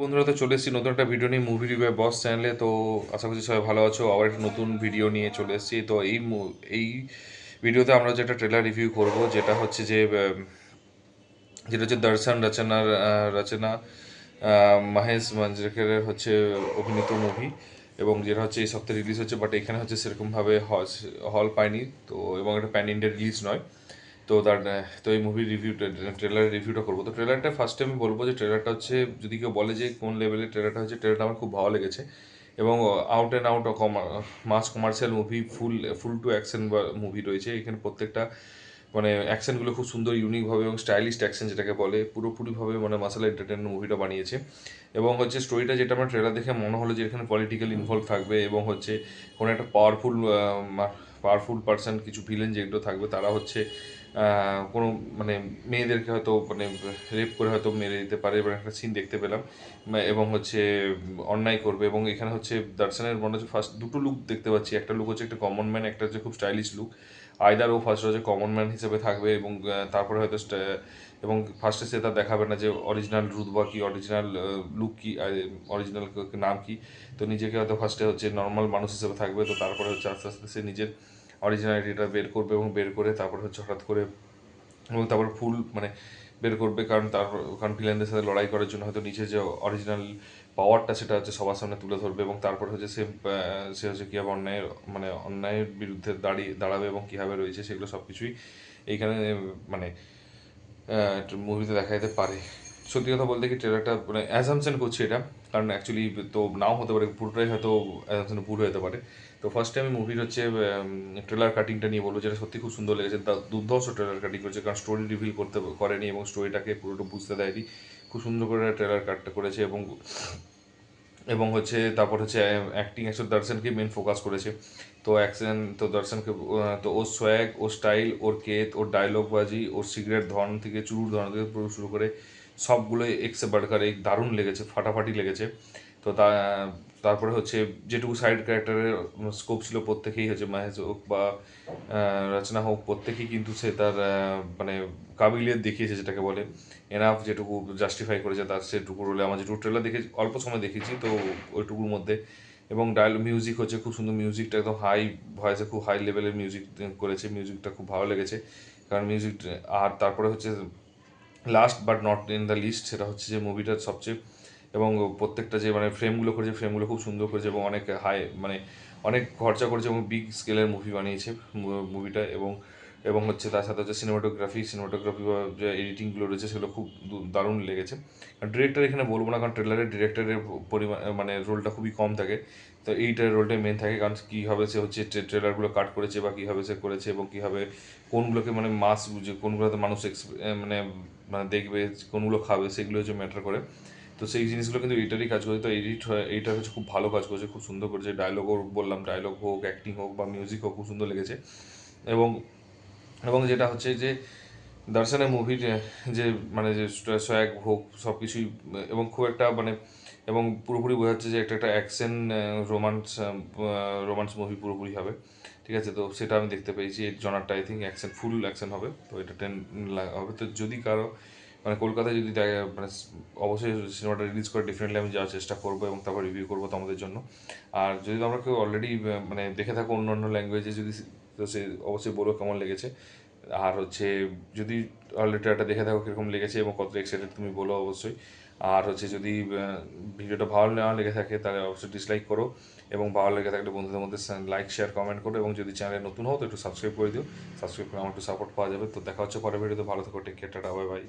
বন্ধুরা, তো চলে এসেছি নতুন একটা ভিডিও নিয়ে মুভি রিভিউ বস চ্যানেলে। তো আশা করছি সবাই ভালো আছো। আবার একটা নতুন ভিডিও নিয়ে চলে এসেছি। তো এই ভিডিওতে আমরা যেটা ট্রেলার রিভিউ করব, যেটা হচ্ছে দর্শন রচনা মহেশ মাঞ্জরেকরের হচ্ছে অভিনীত মুভি, এবং যেটা হচ্ছে এই সপ্তাহে রিলিজ হচ্ছে। বাট এখানে হচ্ছে সেরকমভাবে হল পায়নি তো, এবং এটা প্যান ইন্ডিয়া রিলিজ নয়। তো এই মুভির ট্রেলারের রিভিউটা করবো। তো ট্রেলারটা ফার্স্টে আমি বলবো যে ট্রেলারটা হচ্ছে, যদি কেউ বলে যে কোন লেভেলের ট্রেলারটা হচ্ছে, ট্রেলারটা আমার খুব ভালো লেগেছে। এবং out and out mass commercial movie, full to action movie রয়েছে এখানে। প্রত্যেকটা মানে অ্যাকশনগুলো খুব সুন্দর, ইউনিকভাবে এবং স্টাইলিশ অ্যাকশন যেটাকে বলে, পুরোপুরিভাবে মানে মাসালা এন্টারটেনমেন্ট মুভিটা বানিয়েছে। এবং হচ্ছে স্টোরিটা, যেটা আমার ট্রেলার দেখে মনে হলো যে এখানে পলিটিক্যাল ইনভলভ থাকবে, এবং হচ্ছে কোনো একটা পাওয়ারফুল পার্সন, কিছু ভিলেন যেগুলো থাকবে, তারা হচ্ছে কোনো মানে মেয়েদেরকে হয়তো মানে রেপ করে হয়তো মেরে দিতে পারে, এবার একটা সিন দেখতে পেলাম। এবং হচ্ছে অন্যায় করবে। এবং এখানে হচ্ছে দর্শনের মনে হচ্ছে ফার্স্ট দুটো লুক দেখতে পাচ্ছি। একটা লুক হচ্ছে একটা কমন ম্যান, একটা হচ্ছে খুব স্টাইলিশ লুক। আইদার ও ফার্স্ট হচ্ছে কমন ম্যান হিসেবে থাকবে, এবং তারপরে হয়তো এবং ফার্স্টে সে তার দেখাবে না যে অরিজিনাল রুতবা কি, অরিজিনাল লুক কি, অরিজিনাল নাম কি। তো নিজেকে হয়তো ফার্স্টে হচ্ছে নর্মাল মানুষ হিসেবে থাকবে। তো তারপরে হচ্ছে আস্তে আস্তে সে নিজের অরিজিনালিটিটা বের করবে, এবং বের করে তারপর হচ্ছে হঠাৎ করে, এবং তারপর ফুল মানে বের করবে, কারণ ভিলেনদের সাথে লড়াই করার জন্য হয়তো নিচে যে অরিজিনাল পাওয়ারটা, সেটা হচ্ছে সবার সামনে তুলে ধরবে। এবং তারপর হচ্ছে সে হচ্ছে কীভাবে অন্যায়ের বিরুদ্ধে দাঁড়াবে, এবং কীভাবে রয়েছে সেগুলো সব কিছুই এইখানে মানে মুভিতে দেখা যেতে পারে। সত্যি কথা বলতে কি, ট্রেলারটা মানে অ্যাজামশন করছি এটা, কারণ অ্যাকচুয়ালি তো নাও হতে পারে, পুরোটাই হয়তো অ্যাজামশনে ভুল হতে পারে। তো ফার্স্টে আমি মুভির হচ্ছে ট্রেলার কাটিংটা নিয়ে বলবো, যেটা সত্যি খুব সুন্দর লেগেছে। দুর্ধর্ষ ট্রেলার কাটিং করেছে, কারণ স্টোরি রিভিল করেনি, এবং স্টোরিটাকে পুরোটা বুঝতে দেয়নি। খুব সুন্দর করে ট্রেলার কাটটা করেছে। এবং হচ্ছে তারপর হচ্ছে অ্যাক্টিং অ্যাকচুয়ালি দর্শনকে মেন ফোকাস করেছে। তো অ্যাকশন তো দর্শনকে, তো ওর সোয়াগ, ওর স্টাইল, ওর কেত, ওর ডায়লগবাজি, ওর সিগারেট ধরন থেকে, চুরুর ধরন থেকে পুরো শুরু করে সবগুলোই এক্সে বাড়কার এক দারুণ লেগেছে, ফাটাফাটি লেগেছে। তো তারপরে হচ্ছে যেটুকু সাইড ক্যারেক্টারের স্কোপ ছিল, প্রত্যেকেই হচ্ছে মাহেশ হোক বা রচনা হোক, প্রত্যেকেই কিন্তু সে তার মানে কাবিলিয়ত দেখিয়েছে, যেটাকে বলে এনাফ, যেটুকু জাস্টিফাই করেছে তার সেটুকু রোলে। আমার যেটুকু ট্রেলার দেখেছি, অল্প সময় দেখেছি তো ওইটুকুর মধ্যে। এবং মিউজিক হচ্ছে খুব সুন্দর, মিউজিকটা একদম হাই ভয়েসে, খুব হাই লেভেলের মিউজিক করেছে। মিউজিকটা খুব ভালো লেগেছে, কারণ মিউজিক। আর তারপরে হচ্ছে last but not in the list, সেটা হচ্ছে যে মুভিটার সবচেয়ে, এবং প্রত্যেকটা যে মানে ফ্রেমগুলো করেছে, ফ্রেমগুলো খুব সুন্দর করেছে, এবং অনেক মানে অনেক খরচা করেছে, এবং বিগ স্কেলের মুভি বানিয়েছে মুভিটা। এবং হচ্ছে তার সাথে হচ্ছে সিনেমাটোগ্রাফি বা যে এডিটিংগুলো রয়েছে, সেগুলো খুব দারুণ লেগেছে। ডিরেক্টর এখানে বলবো না, কারণ ট্রেলারের ডিরেক্টরের পরিমাণ মানে রোলটা খুবই কম থাকে। তো এইটার রোলটাই মেন থাকে, কারণ কীভাবে সে হচ্ছে ট্রেলারগুলো কাট করেছে, বা কীভাবে সে করেছে, এবং কীভাবে কোনগুলোকে মানে মাস বুঝে, কোনগুলোতে মানুষ মানে মানে দেখবে, কোনগুলো খাবে, সেগুলো হচ্ছে ম্যাটার করে। তো সেই জিনিসগুলো কিন্তু এইটারই কাজ করেছে। তো এইটা হচ্ছে খুব ভালো কাজ করেছে, খুব সুন্দর করেছে। ডায়লগও বললাম, ডায়লগ হোক, অ্যাক্টিং হোক বা মিউজিক হোক, খুব সুন্দর লেগেছে। এবং এবং যেটা হচ্ছে যে দর্শনের মুভির যে মানে যে সোয়াগ হোক, সব কিছুই, এবং খুব একটা মানে, এবং পুরোপুরি বোঝা যাচ্ছে যে একটা অ্যাকশন রোমান্স মুভি পুরোপুরি হবে। ঠিক আছে, তো সেটা আমি দেখতে পেয়েছি। এই জনারটা আই থিঙ্ক ফুল অ্যাকশন হবে, তো এটা হবে। তো যদি কারো মানে কলকাতায় যদি মানে অবশ্যই সিনেমাটা রিলিজ করে ডেফিনেটলি আমি যাওয়ার চেষ্টা করবো, এবং তারপর রিভিউ করবো তোমাদের জন্য। আর যদি তোমরা কেউ অলরেডি মানে দেখে থাকো অন্য অন্য ল্যাঙ্গুয়েজে, যদি, তো সে অবশ্যই বলো কেমন লেগেছে। আর হচ্ছে যদি অলরেডি ট্রেলারটা দেখে থাকো কীরকম লেগেছে এবং কতটা এক্সাইটেড তুমি বলো অবশ্যই। আর হচ্ছে যদি ভিডিওটা ভালো না লেগে থাকে, তাহলে অবশ্যই ডিসলাইক করো, এবং ভালো লেগে থাকলে বন্ধুদের মধ্যে লাইক, শেয়ার, কমেন্ট করো। এবং যদি চ্যানেলে নতুন হও তো একটু সাবস্ক্রাইব করে দিও। সাবস্ক্রাইব করে আমার একটু সাপোর্ট পাওয়া যাবে। তো দেখা হচ্ছে পরের ভিডিওতে। ভালো থেকো, take care, tata, bye by.